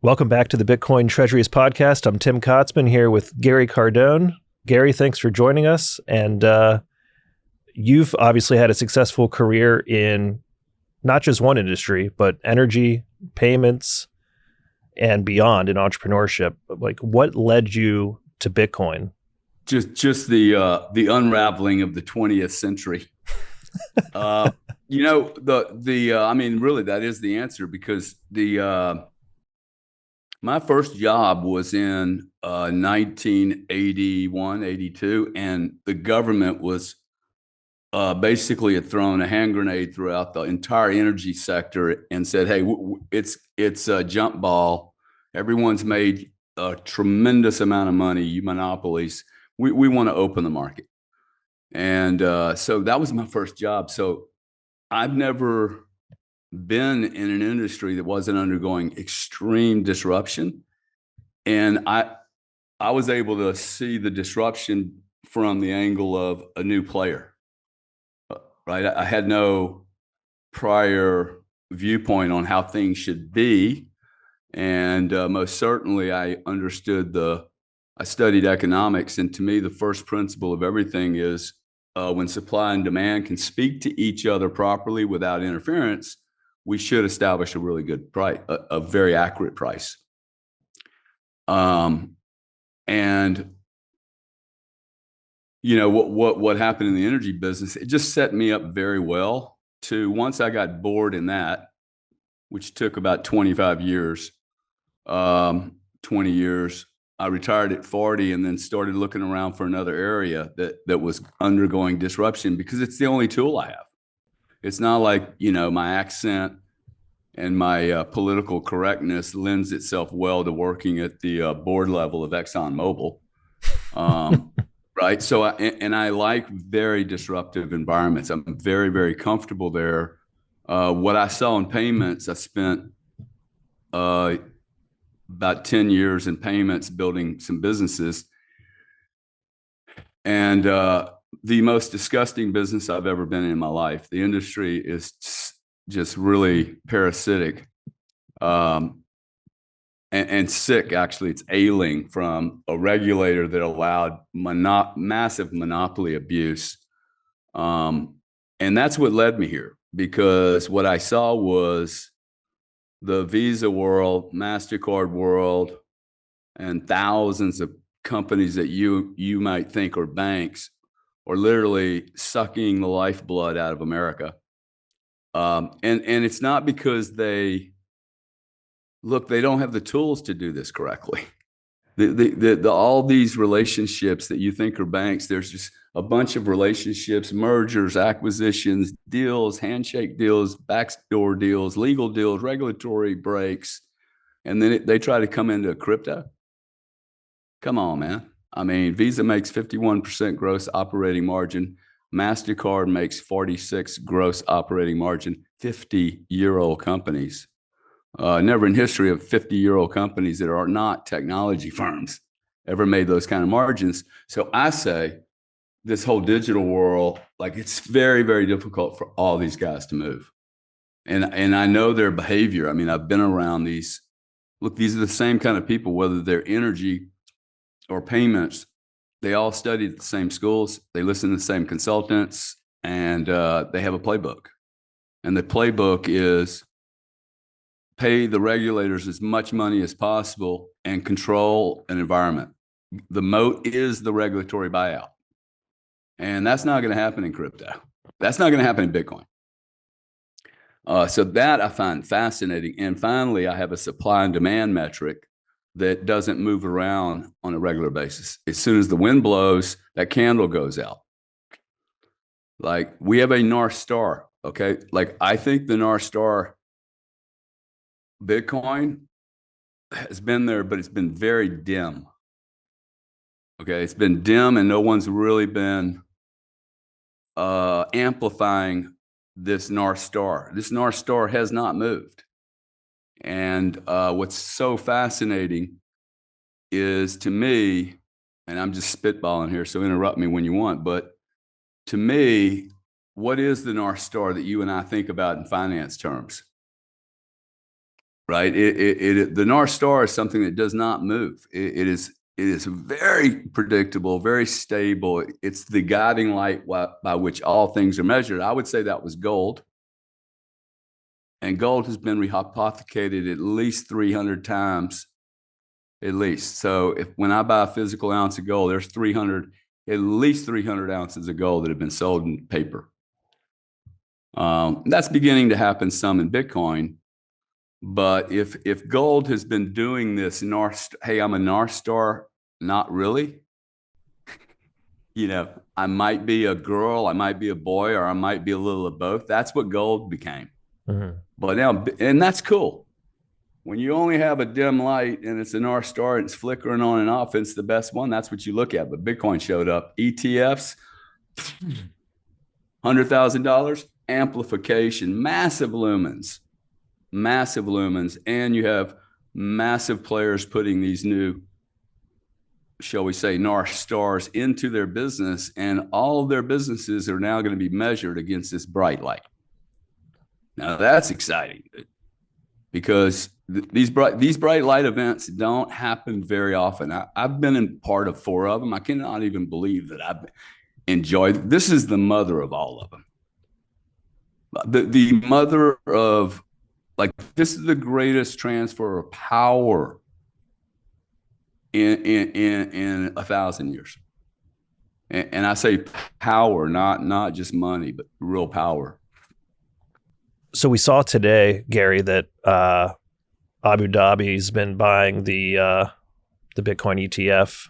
Welcome back to the Bitcoin Treasuries podcast. I'm Tim Kotzman here with Gary Cardone. Gary, thanks for joining us. And you've obviously had a successful career in not just one industry, but energy, payments, and beyond in entrepreneurship. Like, what led you to Bitcoin? Just the unraveling of the 20th century. I mean, really, that is the answer because the my first job was in 1981, 82, and the government was basically had thrown a hand grenade throughout the entire energy sector and said, "Hey, it's a jump ball. Everyone's made a tremendous amount of money. You monopolies. We want to open the market." And so that was my first job. So I've never been in an industry that wasn't undergoing extreme disruption. And I was able to see the disruption from the angle of a new player, right? I had no prior viewpoint on how things should be. And most certainly I studied economics. And to me, the first principle of everything is when supply and demand can speak to each other properly without interference, we should establish a really good price, a very accurate price. And you know what happened in the energy business, it just set me up very well to, once I got bored in that, which took about 25 years, 20 years, I retired at 40 and then started looking around for another area that was undergoing disruption because it's the only tool I have. It's not like, my accent and my political correctness lends itself well to working at the board level of ExxonMobil. Right. So, I like very disruptive environments. I'm very, very comfortable there. What I saw in payments, I spent about 10 years in payments building some businesses. And the most disgusting business I've ever been in my life. The industry is just really parasitic and sick. Actually, it's ailing from a regulator that allowed massive monopoly abuse. And that's what led me here, because what I saw was the Visa world, MasterCard world, and thousands of companies that you might think are banks are literally sucking the lifeblood out of America. And it's not because they don't have the tools to do this correctly. All these relationships that you think are banks, there's just a bunch of relationships, mergers, acquisitions, deals, handshake deals, backdoor deals, legal deals, regulatory breaks, and then they try to come into crypto. Come on, man. I mean, Visa makes 51% gross operating margin. MasterCard makes 46 gross operating margin. 50-year-old companies. Never in history of 50-year-old companies that are not technology firms ever made those kind of margins. So I say this whole digital world, like, it's very, very difficult for all these guys to move. And I know their behavior. I mean, I've been around these. Look, these are the same kind of people, whether they're energy or payments. They all studied at the same schools. They listen to the same consultants, and they have a playbook. And the playbook is pay the regulators as much money as possible and control an environment. The moat is the regulatory buyout. And that's not going to happen in crypto. That's not going to happen in Bitcoin. So that I find fascinating. And finally, I have a supply and demand metric that doesn't move around on a regular basis. As soon as the wind blows, that candle goes out. Like, we have a North Star, okay? Like, I think the North Star, Bitcoin, has been there, but it's been very dim. Okay, it's been dim, and no one's really been amplifying this North Star. This North Star has not moved. And what's so fascinating is, to me, and I'm just spitballing here, so interrupt me when you want, but to me, what is the North Star that you and I think about in finance terms? right? The North Star is something that does not move. It is very predictable, very stable. It's the guiding light by which all things are measured. I would say that was gold. And gold has been rehypothecated at least 300 times, at least. So when I buy a physical ounce of gold, there's at least 300 ounces of gold that have been sold in paper. That's beginning to happen some in Bitcoin. But if gold has been doing this hey, I'm a North Star, not really. I might be a girl, I might be a boy, or I might be a little of both. That's what gold became. Mm-hmm. But now, and that's cool. When you only have a dim light and it's a North Star and it's flickering on and off, it's the best one. That's what you look at. But Bitcoin showed up. ETFs, $100,000, amplification, massive lumens, and you have massive players putting these new, shall we say, North Stars into their business, and all of their businesses are now going to be measured against this bright light. Now that's exciting because these bright light events don't happen very often. I've been in part of 4 of them. I cannot even believe that I've enjoyed. This is the mother of all of them. The mother of, like, this is the greatest transfer of power in 1,000 years. And I say power, not just money, but real power. So we saw today, Gary, that Abu Dhabi's been buying the Bitcoin ETF.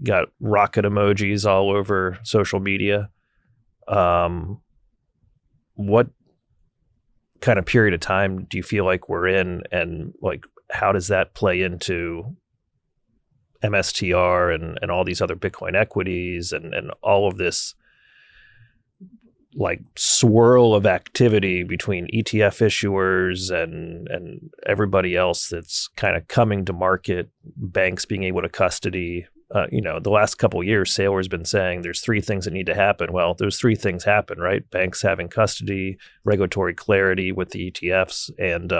Got rocket emojis all over social media. What kind of period of time do you feel like we're in, and like how does that play into MSTR and all these other Bitcoin equities and all of this like swirl of activity between ETF issuers and everybody else that's kind of coming to market, banks being able to custody? The last couple of years, Saylor's been saying there's 3 things that need to happen. Well, those 3 things happen, right? Banks having custody, regulatory clarity with the ETFs, and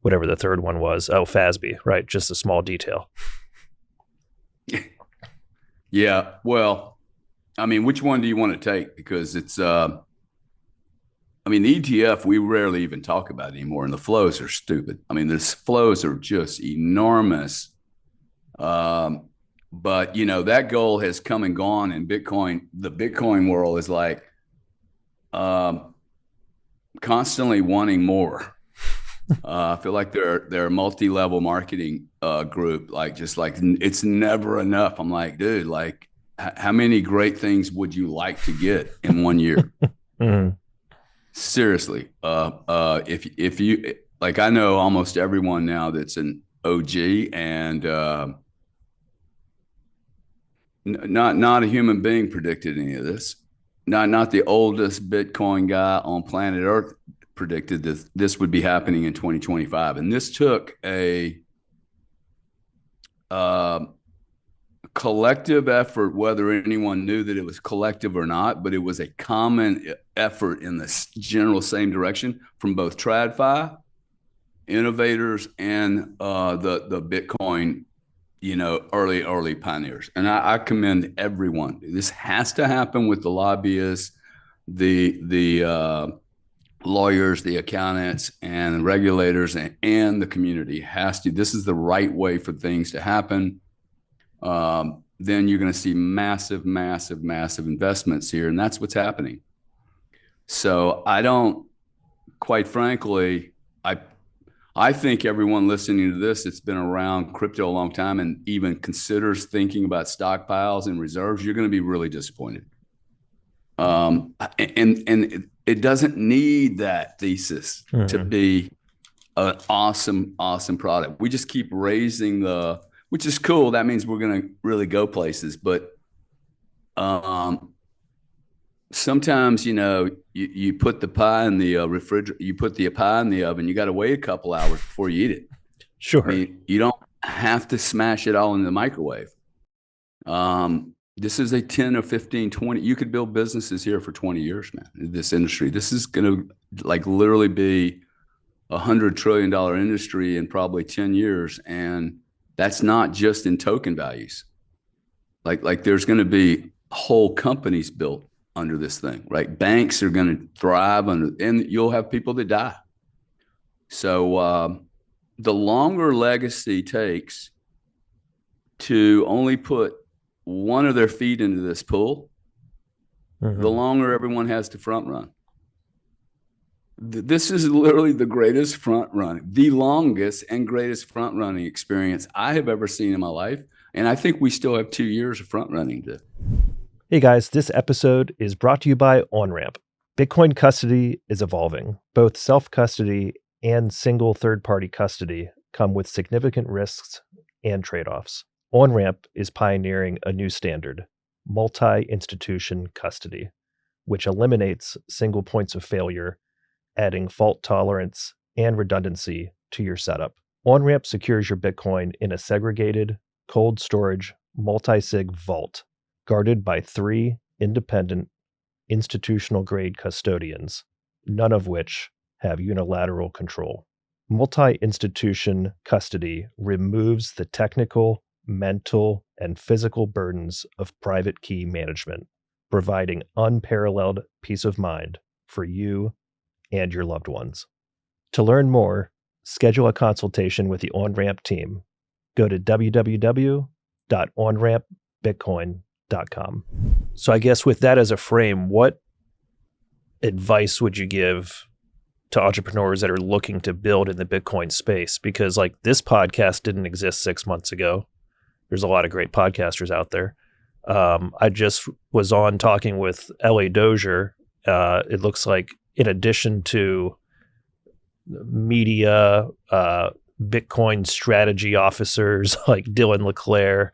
whatever the third one was. Oh, FASB, right? Just a small detail. Yeah. Well, I mean, which one do you want to take? Because it's, the ETF, we rarely even talk about anymore, and the flows are stupid. I mean, the flows are just enormous. But, that goal has come and gone, and the Bitcoin world is like constantly wanting more. I feel like they're a multi-level marketing group, just like it's never enough. I'm like, dude, like, how many great things would you like to get in 1 year? Mm-hmm. Seriously. If you, like, I know almost everyone now that's an OG, and not a human being predicted any of this. Not the oldest Bitcoin guy on planet Earth predicted this would be happening in 2025. And this took a collective effort, whether anyone knew that it was collective or not, but it was a common effort in the general same direction from both TradFi, innovators, and the Bitcoin, early pioneers. And I commend everyone. This has to happen with the lobbyists, the lawyers, the accountants, and regulators, and the community has to. This is the right way for things to happen. Then you're going to see massive investments here, and that's what's happening. So quite frankly, I think everyone listening to this that's been around crypto a long time and even considers thinking about stockpiles and reserves, you're going to be really disappointed. And it doesn't need that thesis to be an awesome product. We just keep raising which is cool. That means we're going to really go places. But sometimes, you put the pie in the refrigerator, you put the pie in the oven, you got to wait a couple hours before you eat it. Sure. You don't have to smash it all in the microwave. This is a 10 or 15, 20, you could build businesses here for 20 years, man, in this industry. This is going to literally be $100 trillion industry in probably 10 years. And that's not just in token values. Like there's going to be whole companies built under this thing, right? Banks are going to thrive under, and you'll have people that die. So the longer legacy takes to only put one of their feet into this pool, the longer everyone has to front run. This is literally the greatest front run, the longest and greatest front running experience I have ever seen in my life. And I think we still have 2 years of front running to. Hey guys, this episode is brought to you by OnRamp. Bitcoin custody is evolving. Both self-custody and single third-party custody come with significant risks and trade-offs. OnRamp is pioneering a new standard, multi-institution custody, which eliminates single points of failure, adding fault tolerance and redundancy to your setup. OnRamp secures your Bitcoin in a segregated, cold storage, multi-sig vault, guarded by 3 independent, institutional-grade custodians, none of which have unilateral control. Multi-institution custody removes the technical, mental, and physical burdens of private key management, providing unparalleled peace of mind for you and your loved ones. To learn more, schedule a consultation with the OnRamp team. Go to www.onrampbitcoin.com. So I guess with that as a frame, what advice would you give to entrepreneurs that are looking to build in the Bitcoin space? Because like this podcast didn't exist 6 months ago. There's a lot of great podcasters out there. I just was on talking with L.A. Dozier. It looks like in addition to media, Bitcoin strategy officers like Dylan LeClaire,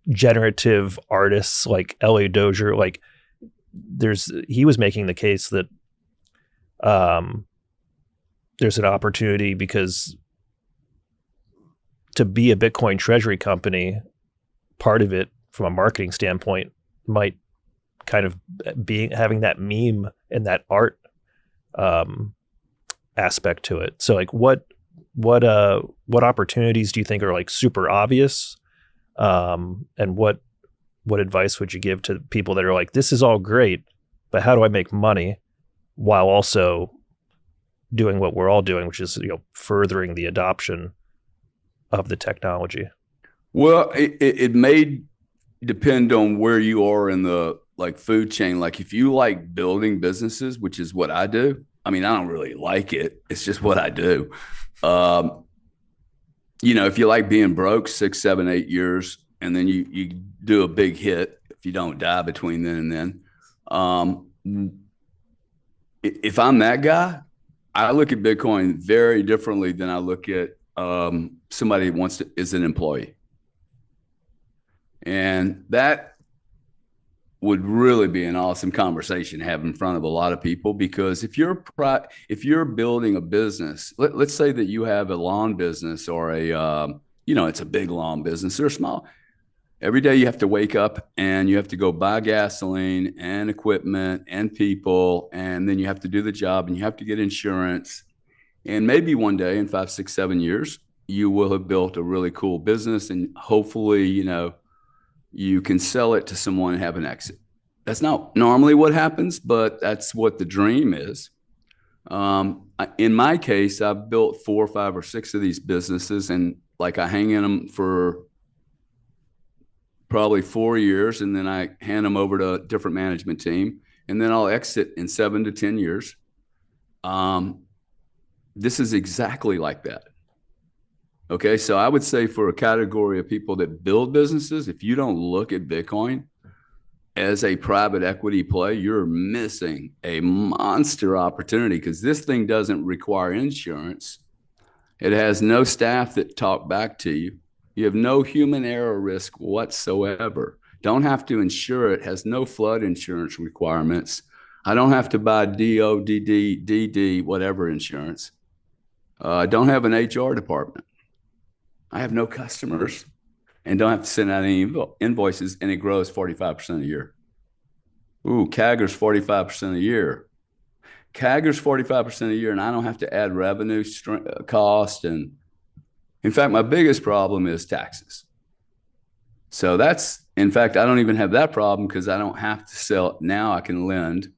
generative artists like L.A. Dozier, like he was making the case that there's an opportunity because to be a Bitcoin treasury company, part of it from a marketing standpoint might kind of being having that meme and that art aspect to it. So like what opportunities do you think are like super obvious? And what advice would you give to people that are like, this is all great, but how do I make money while also doing what we're all doing, which is, furthering the adoption of the technology? Well, it may depend on where you are in the food chain. Like if you like building businesses, which is what I do. I mean, I don't really like it. It's just what I do. If you like being broke 6, 7, 8 years, and then you do a big hit, if you don't die between then and then. If I'm that guy, I look at Bitcoin very differently than I look at somebody who is an employee. And that would really be an awesome conversation to have in front of a lot of people, because if you're building a business, let's say that you have a lawn business or it's a big lawn business or small. Every day you have to wake up and you have to go buy gasoline and equipment and people, and then you have to do the job and you have to get insurance. And maybe one day in 5, 6, 7 years, you will have built a really cool business, and hopefully, you can sell it to someone and have an exit. That's not normally what happens, but that's what the dream is. In my case, I've built 4 or 5 or 6 of these businesses, and I hang in them for probably 4 years, and then I hand them over to a different management team, and then I'll exit in 7 to 10 years. This is exactly like that. Okay, so I would say for a category of people that build businesses, if you don't look at Bitcoin as a private equity play, you're missing a monster opportunity, because this thing doesn't require insurance. It has no staff that talk back to you. You have no human error risk whatsoever. Don't have to insure it. Has no flood insurance requirements. I don't have to buy DODD, DD, whatever insurance. I don't have an HR department. I have no customers and don't have to send out any invoices, and it grows 45% a year. CAGR's 45% a year. CAGR's 45% a year, and I don't have to add revenue cost. And in fact, my biggest problem is taxes. So in fact, I don't even have that problem because I don't have to sell. Now I can lend.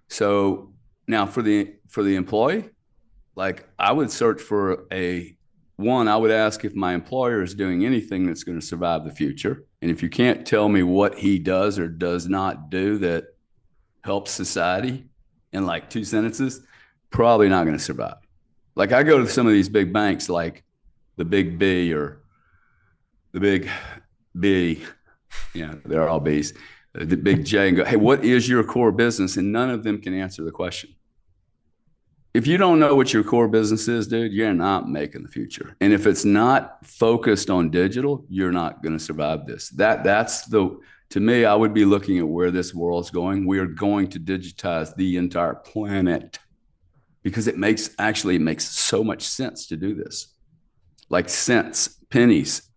So now for the employee, like I would search for I would ask if my employer is doing anything that's going to survive the future. And if you can't tell me what he does or does not do that helps society in like 2 sentences, probably not going to survive. Like I go to some of these big banks, like the Big B or the Big B, they're all B's, the Big J, and go, hey, what is your core business? And none of them can answer the question. If you don't know what your core business is, dude, you're not making the future. And if it's not focused on digital, you're not going to survive this. To me, I would be looking at where this world's going. We are going to digitize the entire planet because it makes so much sense to do this. Like cents, pennies,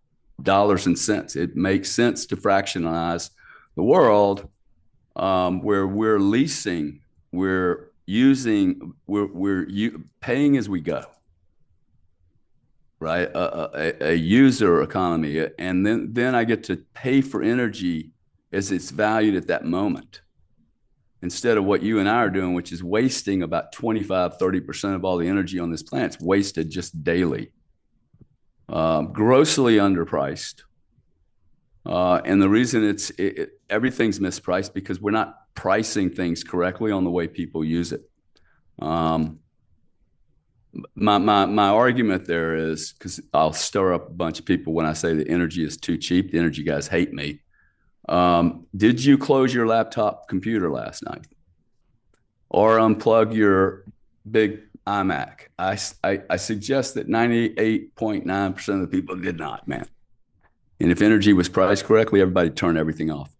dollars and cents. It makes sense to fractionalize the world where we're leasing, we're paying as we go, right? A user economy. And then I get to pay for energy as it's valued at that moment, instead of what you and I are doing, which is wasting about 25-30% of all the energy on this planet. It's wasted just daily, grossly underpriced. And the reason everything's mispriced because we're not pricing things correctly on the way people use it. My argument there is, because I'll stir up a bunch of people when I say that energy is too cheap. The energy guys hate me. Did you close your laptop computer last night or unplug your big iMac? I suggest that 98.9% of the people did not, man. And if energy was priced correctly, everybody turned everything off.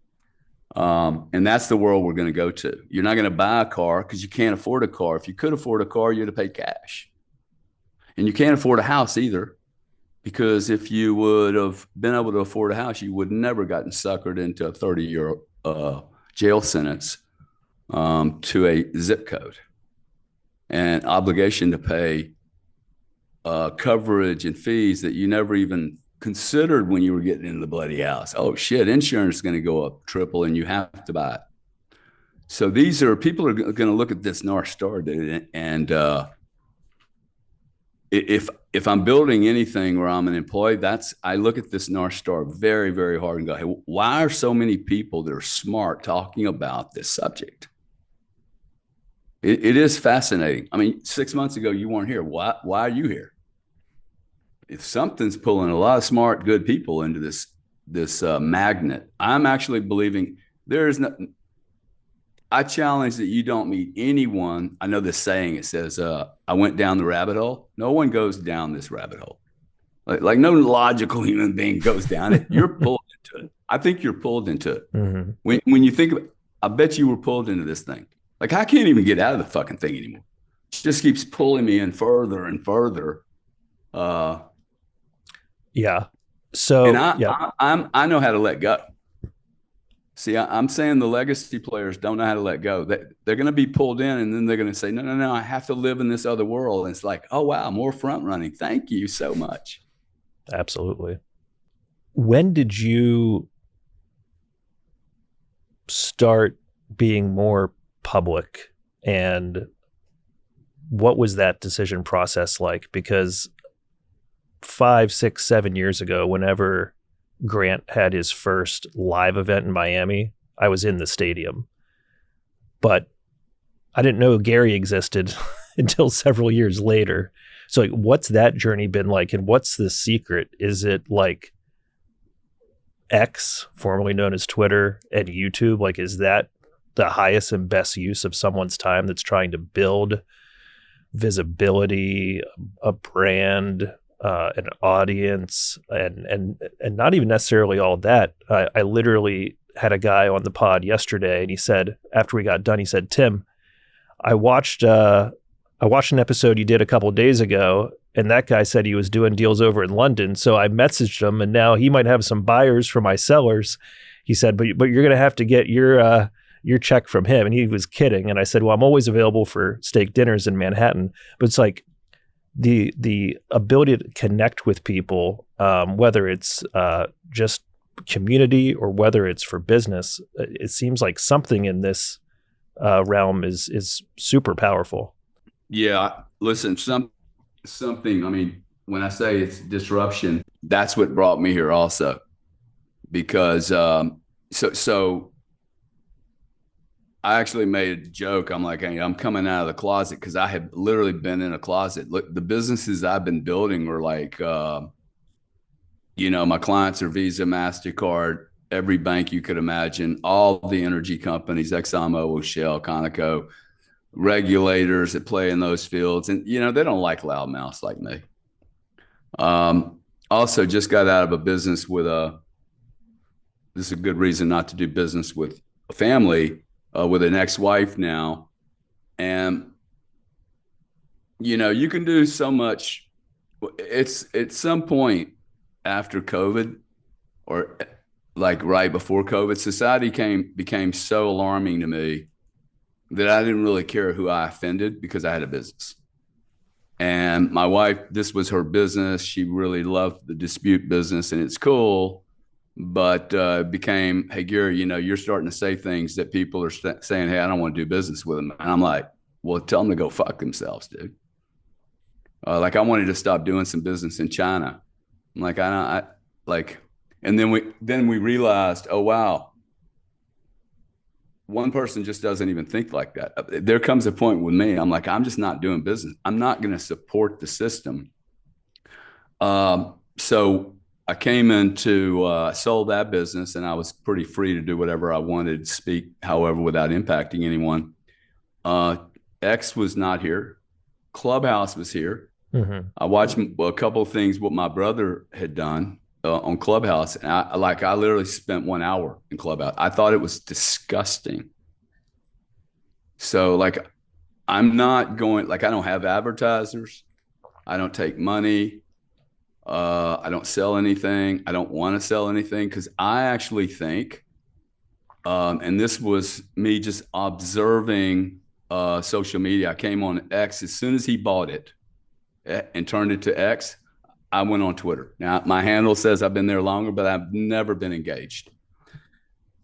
And that's the world we're going to go to. You're not going to buy a car because you can't afford a car. If you could afford a car, you'd have paid cash. And you can't afford a house either, because if you would have been able to afford a house, you would never gotten suckered into a 30-year jail sentence to a zip code and obligation to pay coverage and fees that you never even considered when you were getting into the bloody house. Oh shit, insurance is going to go up triple and you have to buy it. So people are going to look at this North Star, dude, and if I'm building anything where I'm an employee, I look at this North Star very, very hard and go, hey, why are so many people that are smart talking about this subject? It is fascinating. I mean, 6 months ago, you weren't here. Why are you here? If something's pulling a lot of smart, good people into this magnet, I'm actually believing I challenge that you don't meet anyone. I know this saying, it says, I went down the rabbit hole. No one goes down this rabbit hole. Like no logical human being goes down it. You're pulled into it. I think you're pulled into it. Mm-hmm. When you think of it, I bet you were pulled into this thing. Like I can't even get out of the fucking thing anymore. It just keeps pulling me in further and further. Yeah. So and I know how to let go. See, I'm saying the legacy players don't know how to let go. They're going to be pulled in, and then they're going to say, no, I have to live in this other world. And it's like, oh, wow, more front running. Thank you so much. Absolutely. When did you start being more public, and what was that decision process like? Because 5, 6, 7 years ago, whenever Grant had his first live event in Miami, I was in the stadium, but I didn't know Gary existed until several years later. So like, what's that journey been like? And what's the secret? Is it like X, formerly known as Twitter, and YouTube? Like, is that the highest and best use of someone's time that's trying to build visibility, a brand, an audience, and not even necessarily all that? I literally had a guy on the pod yesterday, and he said, after we got done, he said, Tim, I watched an episode you did a couple of days ago, and that guy said he was doing deals over in London. So I messaged him, and now he might have some buyers for my sellers. He said, but you're going to have to get your your check from him. And he was kidding. And I said, well, I'm always available for steak dinners in Manhattan. But it's like the ability to connect with people, whether it's just community or whether it's for business, it seems like something in this realm is super powerful. Yeah, listen, something. I mean, when I say it's disruption, that's what brought me here also, because so I actually made a joke. I'm like, hey, I'm coming out of the closet because I have literally been in a closet. Look, the businesses I've been building were like, my clients are Visa, MasterCard, every bank you could imagine, all the energy companies, ExxonMobil, Shell, Conoco, regulators that play in those fields. And, they don't like loudmouths like me. Also just got out of a business with this is a good reason not to do business with a family, with an ex-wife now. And, you can do so much. It's at some point after COVID, or like right before COVID, society became so alarming to me that I didn't really care who I offended because I had a business. And my wife, this was her business. She really loved the dispute business, and it's cool. But it became, hey, Gary, you're starting to say things that people are saying, hey, I don't want to do business with them. And I'm like, well, tell them to go fuck themselves, dude. Like I wanted to stop doing some business in China. I'm like, and then we realized, oh, wow, one person just doesn't even think like that. There comes a point with me, I'm like, I'm just not doing business. I'm not going to support the system. So I came into, sold that business, and I was pretty free to do whatever I wanted, speak however, without impacting anyone. X was not here. Clubhouse was here. Mm-hmm. I watched a couple of things, what my brother had done on Clubhouse. And I literally spent 1 hour in Clubhouse. I thought it was disgusting. So like, I'm not going, like, I don't have advertisers. I don't take money. I don't sell anything. I don't want to sell anything, because I actually think, and this was me just observing social media. I came on X as soon as he bought it and turned it to X. I went on Twitter. Now, my handle says I've been there longer, but I've never been engaged.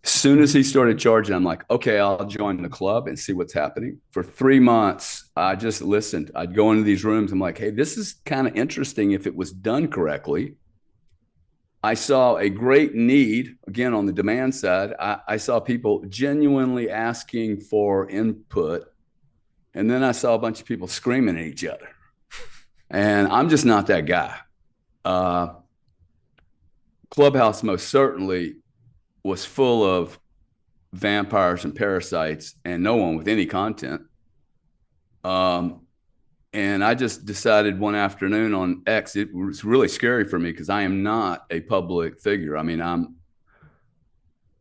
As soon as he started charging, I'm like, okay, I'll join the club and see what's happening. For 3 months, I just listened. I'd go into these rooms. I'm like, hey, this is kind of interesting if it was done correctly. I saw a great need, again, on the demand side. I saw people genuinely asking for input. And then I saw a bunch of people screaming at each other. And I'm just not that guy. Clubhouse most certainly was full of vampires and parasites and no one with any content. And I just decided one afternoon on X, it was really scary for me because I am not a public figure. I mean,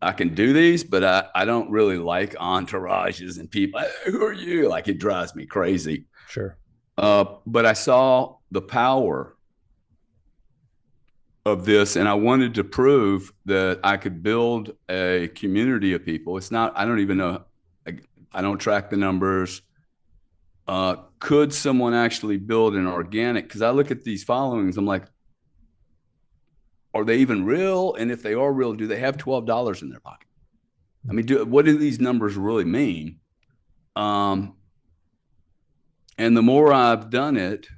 I can do these, but I don't really like entourages and people. Who are you? Like, it drives me crazy. Sure. But I saw the power of this, and I wanted to prove that I could build a community of people. It's not, I don't even know, I don't track the numbers. Could someone actually build an organic? Because I look at these followings, I'm like, are they even real? And if they are real, do they have $12 in their pocket? I mean, what do these numbers really mean? And the more I've done it,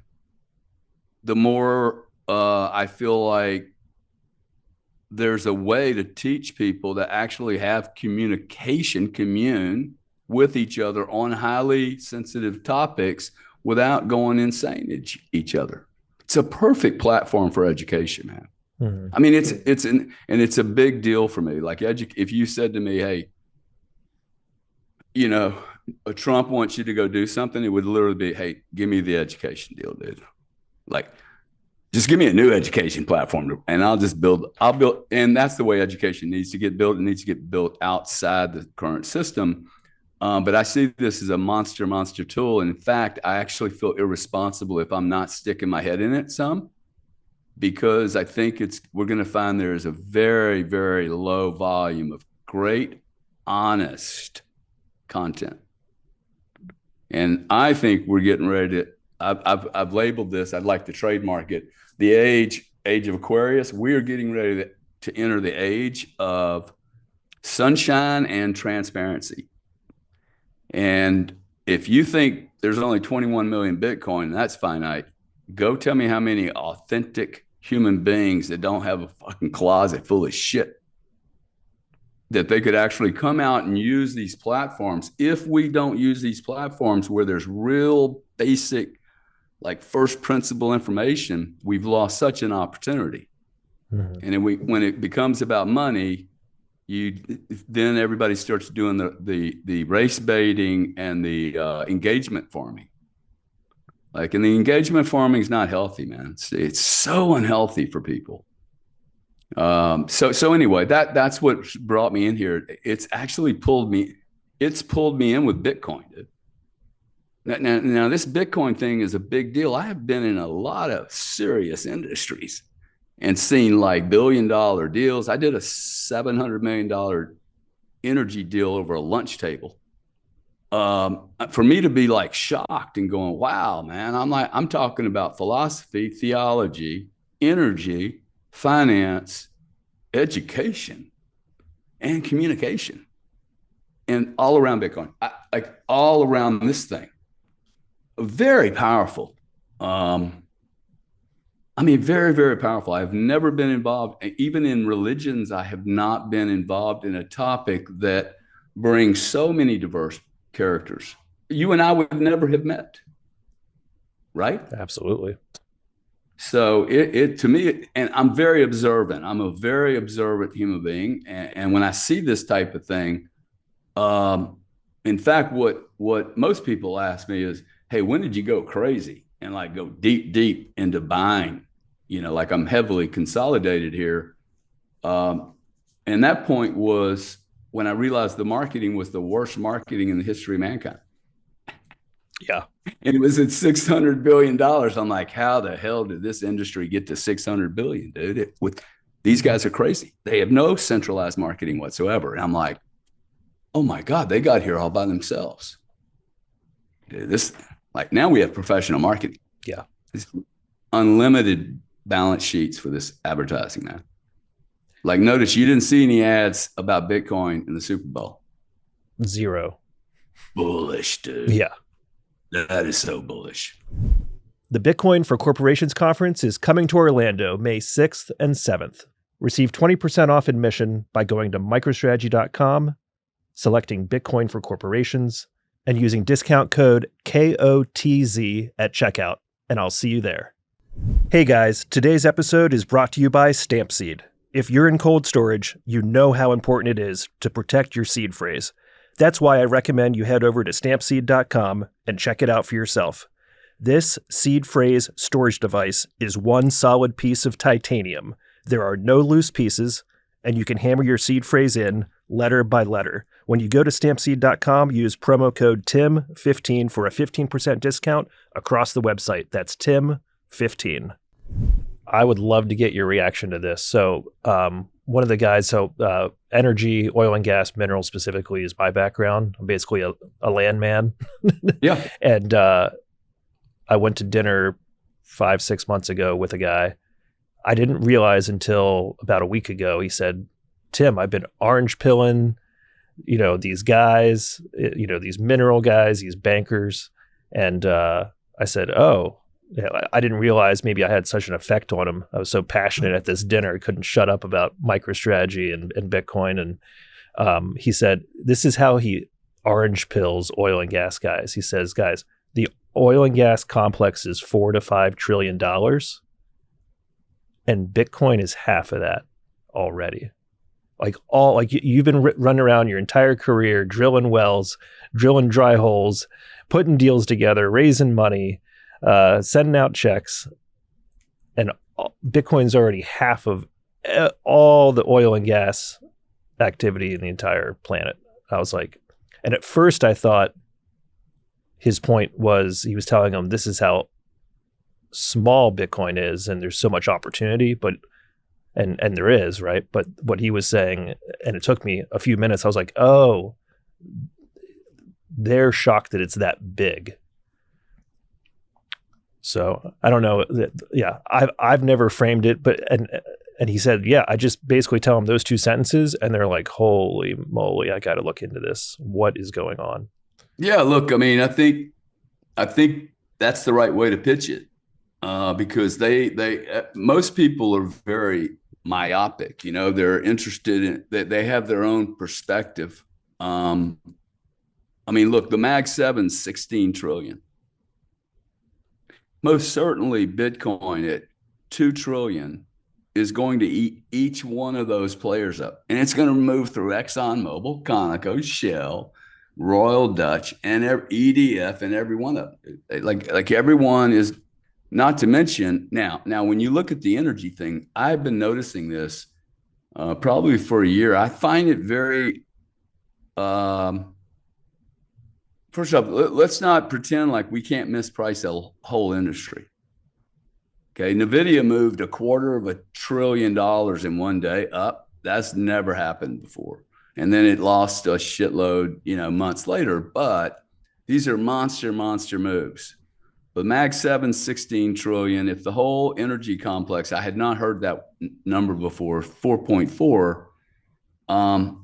the more I feel like there's a way to teach people to actually have commune with each other on highly sensitive topics without going insane at each other. It's a perfect platform for education, man. Mm-hmm. I mean, it's a big deal for me. Like, if you said to me, hey, Trump wants you to go do something, it would literally be, hey, give me the education deal, dude. Like, just give me a new education platform and I'll build. And that's the way education needs to get built. It needs to get built outside the current system. But I see this as a monster tool. And in fact, I actually feel irresponsible if I'm not sticking my head in it some, because I think we're going to find there is a very, very low volume of great, honest content. And I think we're getting ready to, I've labeled this, I'd like to trademark it, the age of Aquarius. We are getting ready to enter the age of sunshine and transparency. And if you think there's only 21 million Bitcoin, that's finite. Go tell me how many authentic human beings that don't have a fucking closet full of shit that they could actually come out and use these platforms. If we don't use these platforms where there's real basic, like first principle information, we've lost such an opportunity. Mm-hmm. And then when it becomes about money, then everybody starts doing the race baiting and the engagement farming. Like, and the engagement farming is not healthy, man. It's so unhealthy for people. So anyway, that's what brought me in here. It's actually pulled me in with Bitcoin, dude. Now this Bitcoin thing is a big deal. I have been in a lot of serious industries and seen like $1 billion deals. I did a $700 million energy deal over a lunch table. For me to be like shocked and going, wow, man, I'm talking about philosophy, theology, energy, finance, education, and communication, and all around Bitcoin, like all around this thing. Very powerful. Very, very powerful. I've never been involved, even in religions, I have not been involved in a topic that brings so many diverse characters. You and I would never have met, right? Absolutely. So it to me, and I'm very observant. I'm a very observant human being. And when I see this type of thing, in fact, what most people ask me is, hey, when did you go crazy and like go deep into buying? Like I'm heavily consolidated here. And that point was when I realized the marketing was the worst marketing in the history of mankind. Yeah. And it was at $600 billion. I'm like, how the hell did this industry get to $600 billion, dude? These guys are crazy. They have no centralized marketing whatsoever. And I'm like, oh my God, they got here all by themselves. Dude, like now we have professional marketing. Yeah. It's unlimited balance sheets for this advertising, man. Like, notice you didn't see any ads about Bitcoin in the Super Bowl. Zero. Bullish, dude. Yeah. That is so bullish. The Bitcoin for Corporations Conference is coming to Orlando May 6th and 7th. Receive 20% off admission by going to microstrategy.com, selecting Bitcoin for Corporations, and using discount code KOTZ at checkout, and I'll see you there. Hey guys, today's episode is brought to you by Stampseed. If you're in cold storage, you know how important it is to protect your seed phrase. That's why I recommend you head over to stampseed.com and check it out for yourself. This seed phrase storage device is one solid piece of titanium. There are no loose pieces, and you can hammer your seed phrase in letter by letter. When you go to stampseed.com, use promo code TIM15 for a 15% discount across the website. That's TIM15. I would love to get your reaction to this. So one of the guys, energy, oil and gas, minerals specifically is my background. I'm basically a landman. Yeah. And I went to dinner 5-6 months ago with a guy. I didn't realize until about a week ago, he said, Tim, I've been orange pilling, these guys, these mineral guys, these bankers. And I said, oh, yeah, I didn't realize maybe I had such an effect on him. I was so passionate at this dinner, I couldn't shut up about MicroStrategy and Bitcoin. And he said, this is how he orange pills oil and gas guys. He says, guys, the oil and gas complex is $4 to $5 trillion, and Bitcoin is half of that already. You've been running around your entire career, drilling wells, drilling dry holes, putting deals together, raising money, sending out checks, and Bitcoin's already half of all the oil and gas activity in the entire planet. I was like, and at first I thought his point was, he was telling them this is how small Bitcoin is and there's so much opportunity, and there is, right? But what he was saying, and it took me a few minutes, I was like, oh, they're shocked that it's that big. So I don't know. Yeah, I've never framed it, but and he said, yeah, I just basically tell them those two sentences, and they're like, holy moly, I got to look into this. What is going on? Yeah, look, I mean, I think that's the right way to pitch it, because most people are very myopic. You know, they're interested in that, they have their own perspective. I mean, look, the Mag 7's 16 trillion. Most certainly, Bitcoin at 2 trillion is going to eat each one of those players up, and it's going to move through ExxonMobil, Conoco, Shell, Royal Dutch, and EDF, and every one of them. Like everyone is. Not to mention now, when you look at the energy thing, I've been noticing this probably for a year. I find it very. First off, let's not pretend like we can't misprice a whole industry. Okay, NVIDIA moved $250 billion in one day up. That's never happened before. And then it lost a shitload, months later. But these are monster moves. But Mag 7, 16 trillion. If the whole energy complex, I had not heard that number before, 4.4,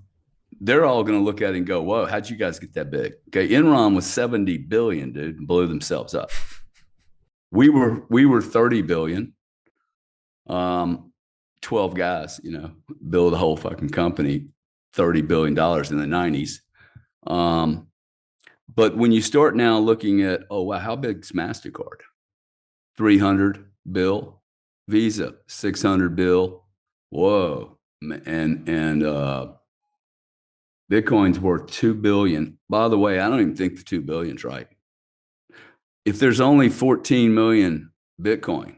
they're all going to look at it and go, whoa, how'd you guys get that big? Okay, Enron was 70 billion, dude, and blew themselves up. We were 30 billion. 12 guys, build a whole fucking company, $30 billion in the 90s. But when you start now looking at, oh, wow, how big's MasterCard? 300 bill. Visa, 600 bill. Whoa. And Bitcoin's worth 2 billion. By the way, I don't even think the 2 billion's right. If there's only 14 million Bitcoin,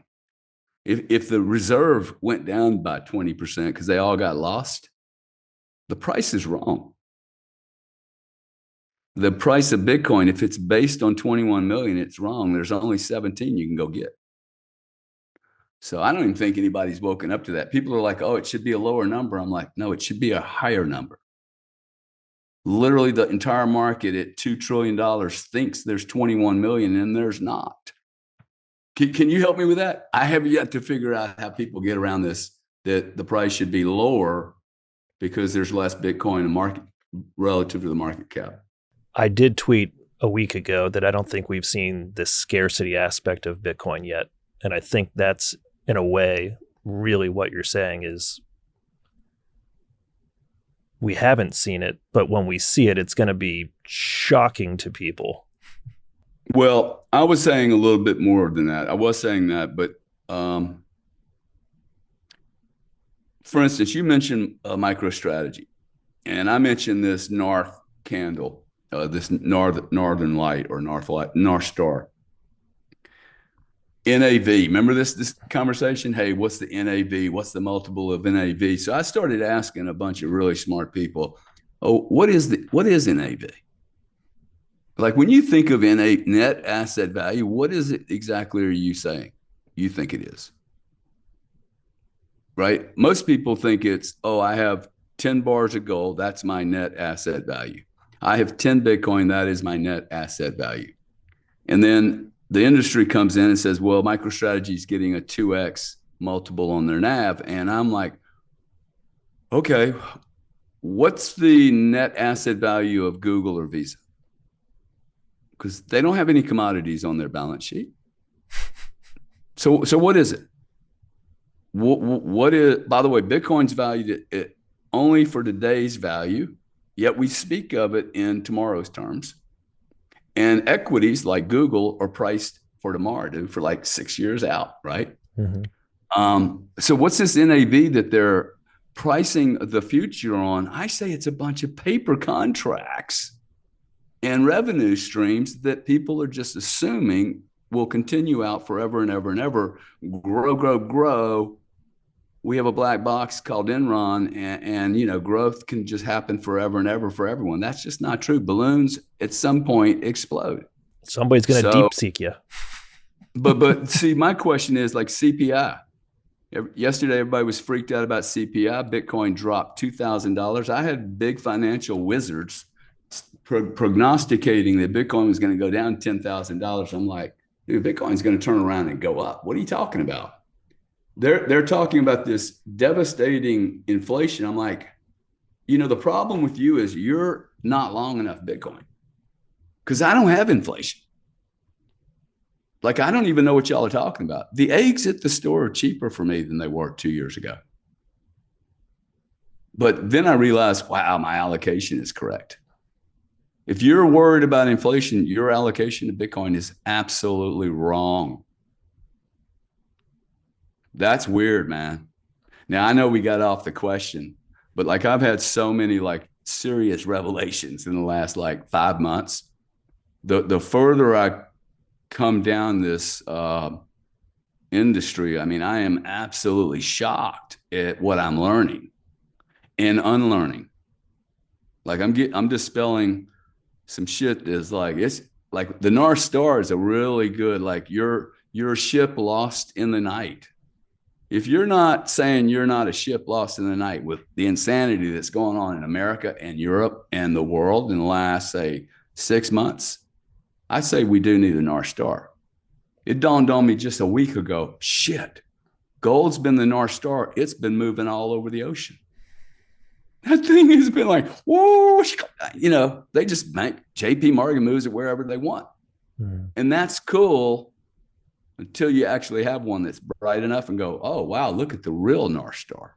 if the reserve went down by 20% because they all got lost, the price is wrong. The price of Bitcoin, if it's based on 21 million, it's wrong. There's only 17 you can go get. So I don't even think anybody's woken up to that. People are like, oh, it should be a lower number. I'm like, no, it should be a higher number. Literally the entire market at $2 trillion thinks there's 21 million and there's not. Can you help me with that? I have yet to figure out how people get around this, that the price should be lower because there's less Bitcoin in the market relative to the market cap. I did tweet a week ago that I don't think we've seen this scarcity aspect of Bitcoin yet. And I think that's, in a way, really what you're saying is we haven't seen it, but when we see it, it's going to be shocking to people. Well, I was saying a little bit more than that. I was saying that, but for instance, you mentioned MicroStrategy, and I mentioned this North candle, this Northern Light or North Star. NAV. Remember this conversation? Hey, what's the NAV? What's the multiple of NAV? So I started asking a bunch of really smart people, oh, what is NAV? Like when you think of net asset value, what is it exactly are you saying you think it is? Right? Most people think it's, oh, I have 10 bars of gold. That's my net asset value. I have 10 Bitcoin. That is my net asset value. And then the industry comes in and says, well, MicroStrategy is getting a 2x multiple on their NAV. And I'm like, okay, what's the net asset value of Google or Visa? Because they don't have any commodities on their balance sheet. So what is it? What is, by the way, Bitcoin's valued at only for today's value, yet we speak of it in tomorrow's terms. And equities like Google are priced for tomorrow, dude, for like 6 years out, right? Mm-hmm. So what's this NAV that they're pricing the future on? I say it's a bunch of paper contracts and revenue streams that people are just assuming will continue out forever and ever and ever. Grow. We have a black box called Enron, and growth can just happen forever and ever for everyone. That's just not true. Balloons at some point explode. Somebody's going to deep seek you. But see, my question is like CPI. Yesterday, everybody was freaked out about CPI. Bitcoin dropped $2,000. I had big financial wizards prognosticating that Bitcoin was going to go down $10,000. I'm like, dude, Bitcoin's going to turn around and go up. What are you talking about? They're talking about this devastating inflation. I'm like, the problem with you is you're not long enough Bitcoin, because I don't have inflation. Like, I don't even know what y'all are talking about. The eggs at the store are cheaper for me than they were 2 years ago. But then I realized, wow, my allocation is correct. If you're worried about inflation, your allocation to Bitcoin is absolutely wrong. That's weird, man. Now, I know we got off the question, but like, I've had so many like serious revelations in the last like 5 months. The further I come down this industry, I mean, I am absolutely shocked at what I'm learning and unlearning. Like, I'm dispelling some shit that's like, it's like the North Star is a really good, like, your ship lost in the night. If you're not saying you're not a ship lost in the night with the insanity that's going on in America and Europe and the world in the last, say, 6 months, I say we do need a North Star. It dawned on me just a week ago, shit, gold's been the North Star. It's been moving all over the ocean. That thing has been like, whoa, they just make JP Morgan moves it wherever they want. And that's cool until you actually have one that's bright enough and go, oh, wow, look at the real North Star.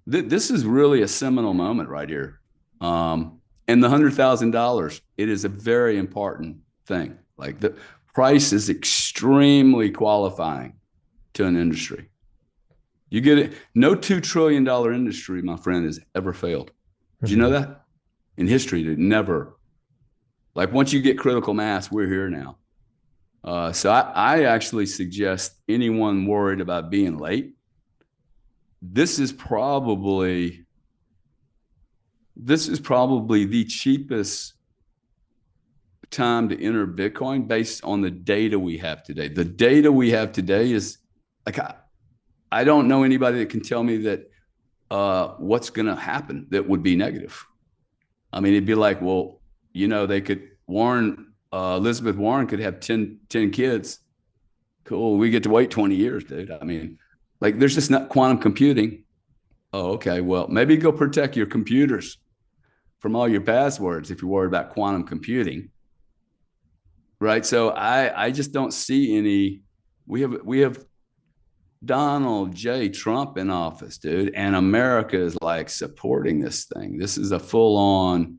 This is really a seminal moment right here. And the $100,000, it is a very important thing. Like, the price is extremely qualifying to an industry. You get it. No $2 trillion industry, my friend, has ever failed. Did you know that? In history, it never. Like, once you get critical mass, we're here now. So I actually suggest anyone worried about being late, this is probably the cheapest time to enter Bitcoin based on the data we have today. The data we have today is like, I don't know anybody that can tell me that what's going to happen that would be negative. I mean, it'd be like, well, they could, Elizabeth Warren could have 10 kids. Cool. We get to wait 20 years, dude. I mean, like, there's just not quantum computing. Oh, okay. Well, maybe go protect your computers from all your passwords if you're worried about quantum computing. Right. So I just don't see any. We have Donald J. Trump in office, dude, and America is like supporting this thing. This is a full-on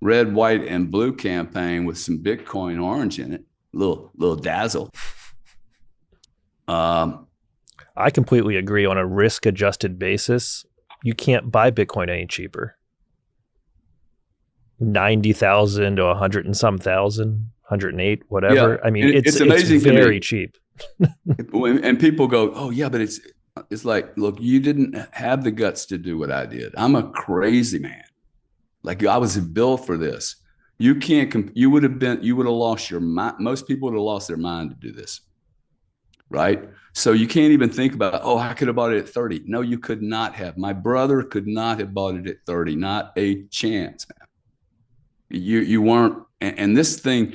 red, white, and blue campaign with some Bitcoin orange in it. Little dazzle. I completely agree. On a risk-adjusted basis, you can't buy Bitcoin any cheaper. 90,000 to 100 and some thousand, 108, whatever. Yeah. I mean, it's amazing. It's very cheap. And people go, oh yeah, but it's like, look, you didn't have the guts to do what I did. I'm a crazy man. Like, I was built for this. You can't, you would have lost your mind. Most people would have lost their mind to do this. Right. So you can't even think about, oh, I could have bought it at 30. No, you could not have. My brother could not have bought it at 30. Not a chance, man. You weren't. And this thing,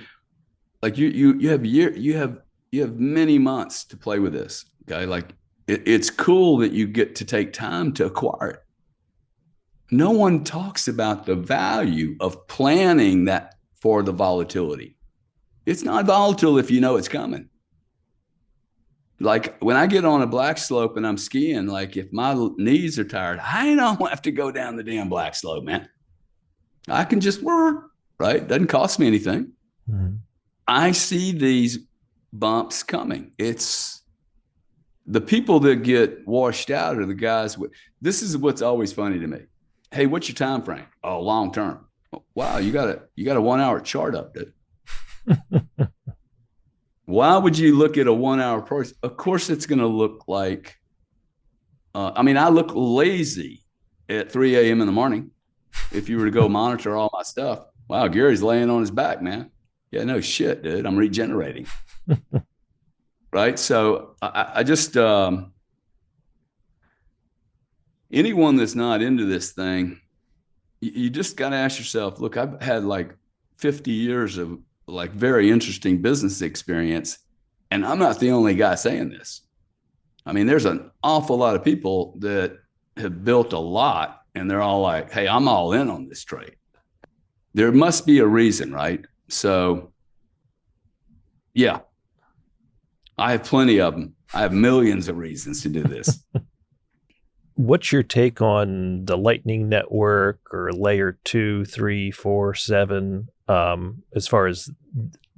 like, you have many months to play with this. Okay. Like, it's cool that you get to take time to acquire it. No one talks about the value of planning that for the volatility. It's not volatile if you know it's coming. Like, when I get on a black slope and I'm skiing, like, if my knees are tired, I don't have to go down the damn black slope, man. I can just work, right? Doesn't cost me anything. Mm-hmm. I see these bumps coming. It's the people that get washed out are the guys with, this is what's always funny to me. Hey, what's your time frame? Oh, long term. Wow, you got a 1 hour chart up, dude. Why would you look at a 1 hour price? Of course, it's going to look like, I look lazy at 3 a.m. in the morning. If you were to go monitor all my stuff, wow, Gary's laying on his back, man. Yeah, no shit, dude. I'm regenerating. Right. So I just, anyone that's not into this thing, you just got to ask yourself, look, I've had like 50 years of like very interesting business experience, and I'm not the only guy saying this. I mean, there's an awful lot of people that have built a lot, and they're all like, hey, I'm all in on this trade. There must be a reason, right? So, yeah, I have plenty of them. I have millions of reasons to do this. What's your take on the Lightning Network or layer 2, 3, 4, 7, as far as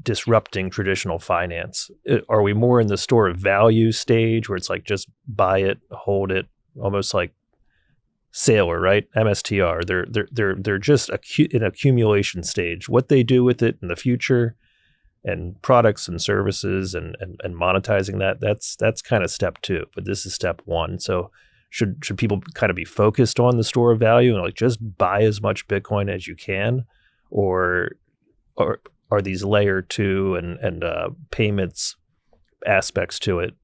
disrupting traditional finance? Are we more in the store of value stage where it's like just buy it, hold it, almost like Sailor, right? MSTR. They're just an accumulation stage. What they do with it in the future, and products and services and monetizing that's kind of step 2. But this is step 1. So should people kind of be focused on the store of value and like just buy as much Bitcoin as you can, or are these layer 2 and payments aspects to it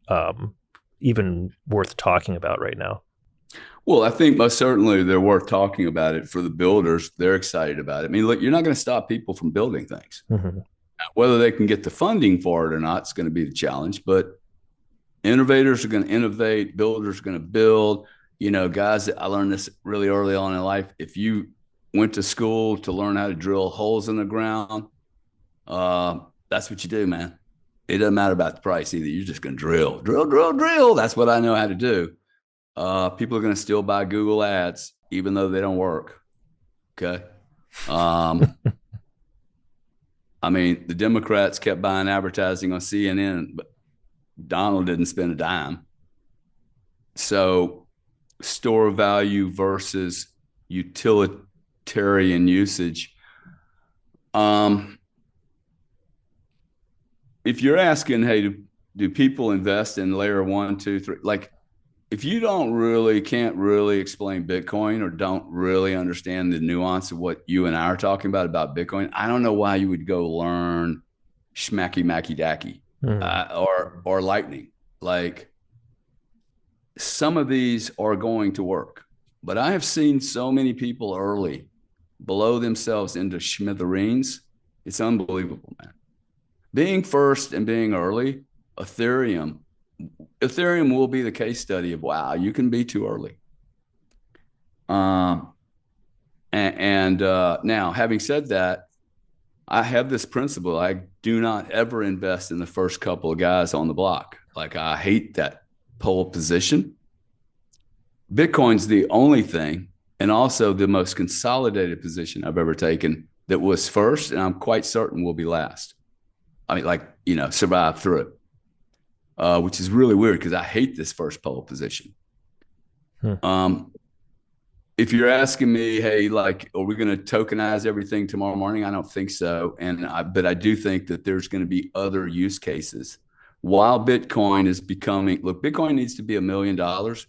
even worth talking about right now? Well, I think most certainly they're worth talking about it for the builders. They're excited about it. I mean, look, you're not going to stop people from building things. Mm-hmm. Whether they can get the funding for it or not is going to be the challenge. But innovators are going to innovate, builders are going to build. You know, guys, I learned this really early on in life. If you went to school to learn how to drill holes in the ground, that's what you do, man. It doesn't matter about the price either. You're just going to drill. That's what I know how to do. People are going to still buy Google ads, even though they don't work. Okay. I mean, the Democrats kept buying advertising on CNN, but Donald didn't spend a dime. So store value versus utilitarian usage. If you're asking, hey, do people invest in layer 1, 2, 3? Like, if you can't really explain Bitcoin or don't really understand the nuance of what you and I are talking about Bitcoin, I don't know why you would go learn Schmacky Macky Dacky or Lightning. Like, some of these are going to work, but I have seen so many people early blow themselves into smithereens. It's unbelievable, man. Being first and being early, Ethereum will be the case study of, wow, you can be too early. Now, having said that, I have this principle. I do not ever invest in the first couple of guys on the block. Like, I hate that pole position. Bitcoin's the only thing, and also the most consolidated position I've ever taken that was first, and I'm quite certain will be last. I mean, like, survive through it. Which is really weird because I hate this first pole position. If you're asking me, hey, like, are we going to tokenize everything tomorrow morning? I don't think so. But I do think that there's going to be other use cases. While Bitcoin is Bitcoin needs to be $1 million,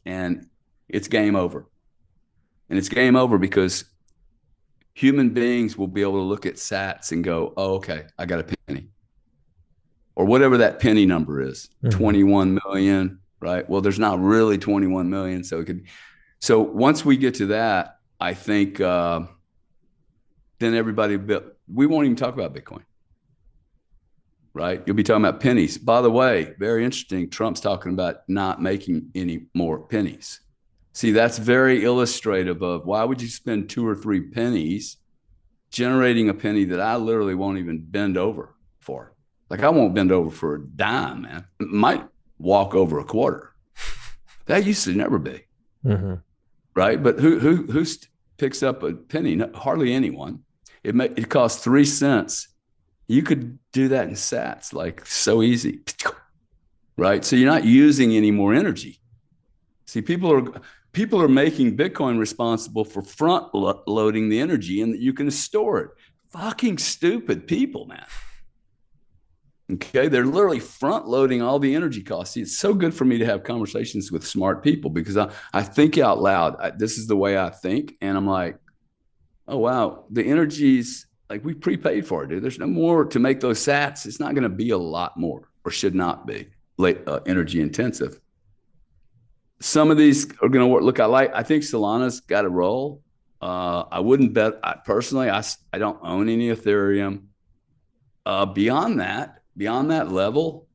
and it's game over. And it's game over because human beings will be able to look at sats and go, oh, okay, I got a penny. Or whatever that penny number is, 21 million, right? Well, there's not really 21 million. So once we get to that, I think then we won't even talk about Bitcoin, right? You'll be talking about pennies. By the way, very interesting. Trump's talking about not making any more pennies. See, that's very illustrative of why would you spend 2 or 3 pennies generating a penny that I literally won't even bend over for. Like, I won't bend over for a dime, man. I might walk over a quarter. That used to never be, right? But who picks up a penny? No, hardly anyone. It costs 3 cents. You could do that in sats, like, so easy, right? So you're not using any more energy. See, people are making Bitcoin responsible for front loading the energy, and that you can store it. Fucking stupid people, man. Okay, they're literally front loading all the energy costs. See, it's so good for me to have conversations with smart people because I think out loud. This is the way I think. And I'm like, oh, wow, the energy's like, we prepaid for it, dude. There's no more to make those sats. It's not going to be a lot more, or should not be energy intensive. Some of these are going to work. Look, I think Solana's got a role. I wouldn't bet. Personally, I don't own any Ethereum. Beyond that level,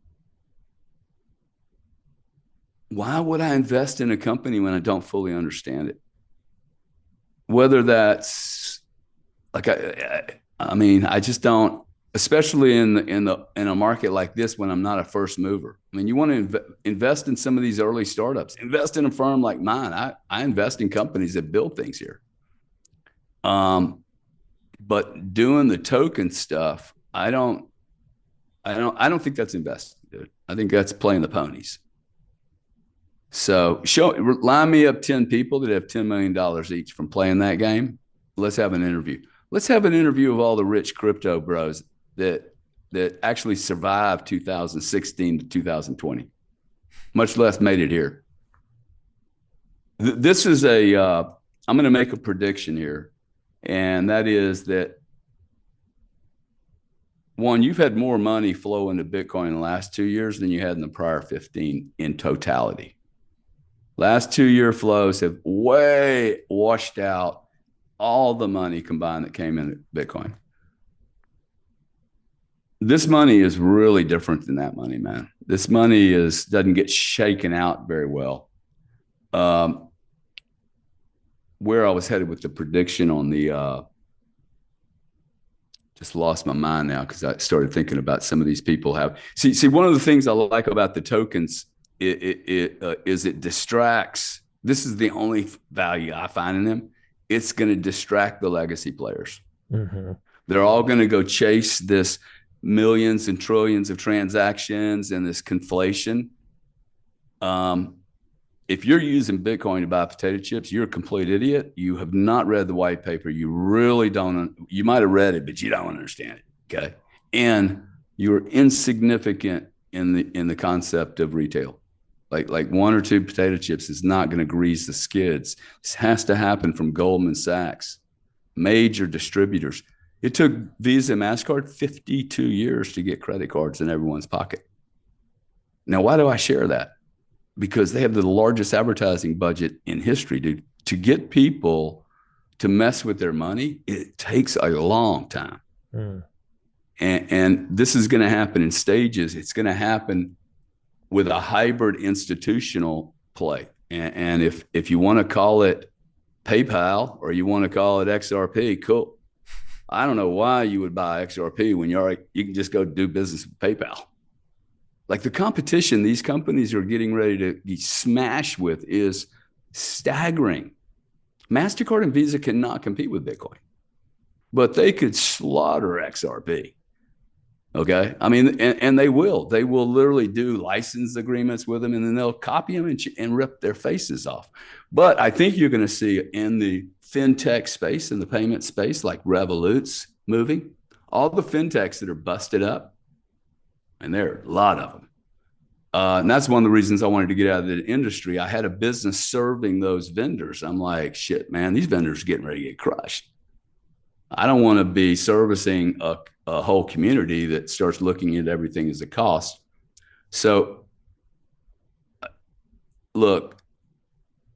why would I invest in a company when I don't fully understand it? Whether that's like I mean, I just don't. Especially in a market like this, when I'm not a first mover. I mean, you want to invest in some of these early startups. Invest in a firm like mine. I invest in companies that build things here. But doing the token stuff, I don't think that's investing, dude. I think that's playing the ponies. So line me up 10 people that have $10 million each from playing that game. Let's have an interview. Let's have an interview of all the rich crypto bros that actually survived 2016 to 2020, much less made it here. This is I'm going to make a prediction here, and that is that, one, you've had more money flow into Bitcoin in the last 2 years than you had in the prior 15 in totality. Last 2-year flows have way washed out all the money combined that came into Bitcoin. This money is really different than that money, man. This money doesn't get shaken out very well. Where I was headed with the prediction on the just lost my mind now because I started thinking about some of these people have. See, one of the things I like about the tokens is it distracts. This is the only value I find in them. It's going to distract the legacy players. Mm-hmm. They're all going to go chase this millions and trillions of transactions and this conflation. If you're using Bitcoin to buy potato chips, you're a complete idiot. You have not read the white paper. You really don't. You might have read it, but you don't understand it. Okay. And you're insignificant in the concept of retail. Like 1 or 2 potato chips is not going to grease the skids. This has to happen from Goldman Sachs, major distributors. It took Visa and MasterCard 52 years to get credit cards in everyone's pocket. Now, why do I share that? Because they have the largest advertising budget in history, dude. To get people to mess with their money, it takes a long time. Mm. And this is going to happen in stages. It's going to happen with a hybrid institutional play. And if you want to call it PayPal or you want to call it XRP, cool. I don't know why you would buy XRP when you can just go do business with PayPal. Like the competition these companies are getting ready to be smashed with is staggering. MasterCard and Visa cannot compete with Bitcoin, but they could slaughter XRP. Okay. I mean, and they will literally do license agreements with them, and then they'll copy them and rip their faces off. But I think you're going to see in the fintech space, in the payment space, like Revolut's moving, all the fintechs that are busted up, and there are a lot of them. And that's one of the reasons I wanted to get out of the industry. I had a business serving those vendors. I'm like, shit, man, these vendors are getting ready to get crushed. I don't want to be servicing a whole community that starts looking at everything as a cost. So, look,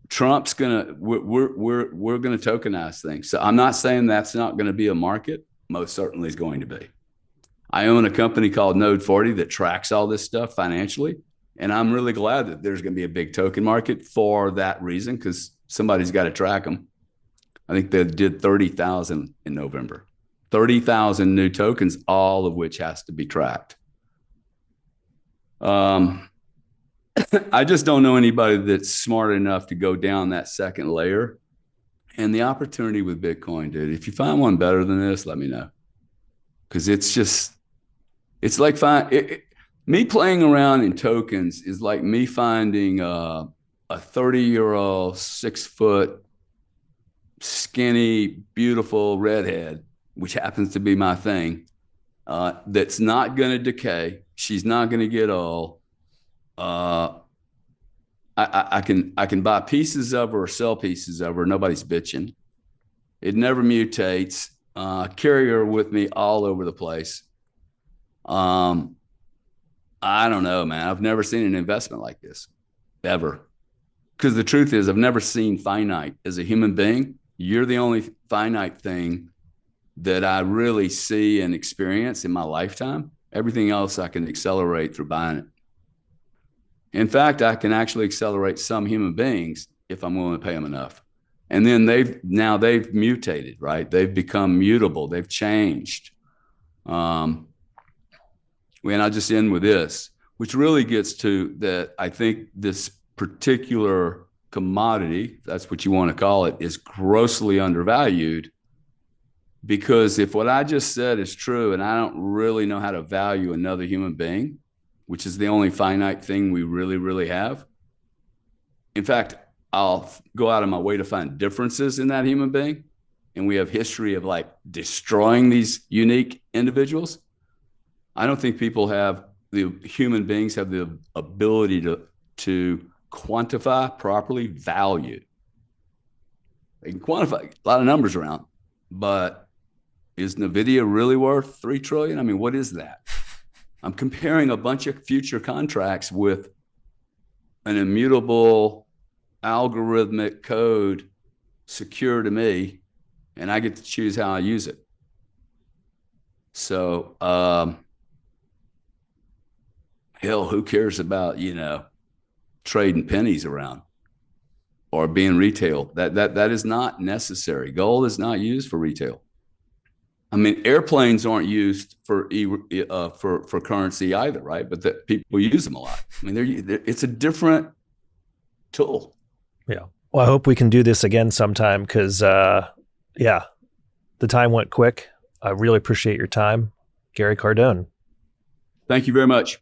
Trump's we're gonna tokenize things. So I'm not saying that's not going to be a market. Most certainly is going to be. I own a company called Node 40 that tracks all this stuff financially, and I'm really glad that there's going to be a big token market for that reason, because somebody's got to track them. I think they did 30,000 in November. 30,000 new tokens, all of which has to be tracked. I just don't know anybody that's smart enough to go down that second layer. And the opportunity with Bitcoin, dude, if you find one better than this, let me know. Because it's like me playing around in tokens is like me finding a 30-year-old, 6-foot, skinny, beautiful redhead, which happens to be my thing, that's not going to decay. She's not going to get old. I can buy pieces of her or sell pieces of her. Nobody's bitching. It never mutates. Carry her with me all over the place. I don't know, man. I've never seen an investment like this, ever. Because the truth is, I've never seen finite as a human being. you're the only finite thing that I really see and experience in my lifetime. Everything else I can accelerate through buying it. In fact, I can actually accelerate some human beings if I'm willing to pay them enough. And then they've mutated, right? They've become mutable. They've changed. And I'll just end with this, which really gets to that. I think this particular commodity, if that's what you want to call it, is grossly undervalued, because if what I just said is true and I don't really know how to value another human being, which is the only finite thing we really, really have. In fact, I'll go out of my way to find differences in that human being. And we have history of like destroying these unique individuals. I don't think human beings have the ability to quantify properly value. They can quantify a lot of numbers around, but is NVIDIA really worth $3 trillion? I mean, what is that? I'm comparing a bunch of future contracts with an immutable algorithmic code secure to me, and I get to choose how I use it. So, hell, who cares about, trading pennies around or being retail? That is not necessary. Gold is not used for retail. I mean, airplanes aren't used for currency either, right? But people use them a lot. I mean, it's a different tool. Yeah. Well, I hope we can do this again sometime because, the time went quick. I really appreciate your time, Gary Cardone. Thank you very much.